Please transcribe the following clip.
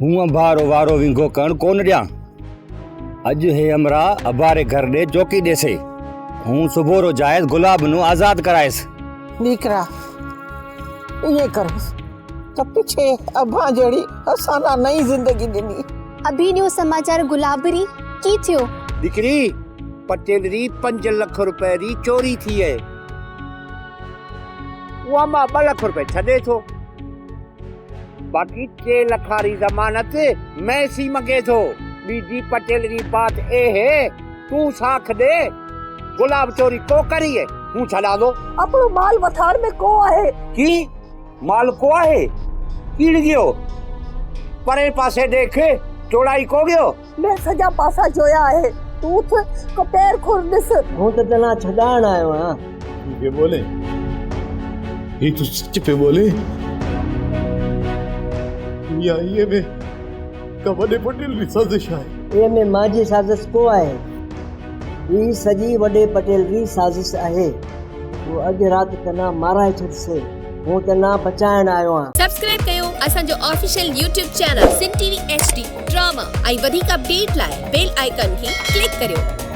हूँ भारो वारो विंगो कण कोन ॾियां। अॼु हे हमरा अबारे घर ॾे चौकी ॾेसे। हूँ सुबह रो जायज़ गुलाब नु आज़ाद करायसि। दीकरा ये कर तो पीछे अब्बा जड़ी असाना नई जिंदगी दिनी। अभी न्यू समाचार गुलाबरी की थियो? दिकरी पटेल री 5 लाख रुपए री चोरी थी है। वो मां 2 लाख रुपए छदे थो, बाकी 3 लाख री जमानत मैं सी मंगे थो। बीजी पटेल री बात ए है, तू साख दे गुलाब चोरी को करी है, तू छड़ा दो। अपनो माल वथार में को आहे की माल को आहे कीड़ गयो परे पासे देख चौड़ाई को गयो। मैं सजा पासा जोया है, तू को पैर खुरदिस। हूं तो तना छडाण आयो हां। ये बोले ये तो सच पे बोले या ये में कवडे पटेल री साजिश है। ये में माजी साजिश को आहे? ई सजी वडे पटेल री साजिश आहे। वो अज रात तना माराए छडसे। हूं तना बचाइण आयो हां। सब्सक्राइब कयो असांजो ऑफिशियल YouTube चैनल सिन टीवी HD ड्रामा ऐं वधीक अपडेट लाइ बेल आइकन खे क्लिक करियो।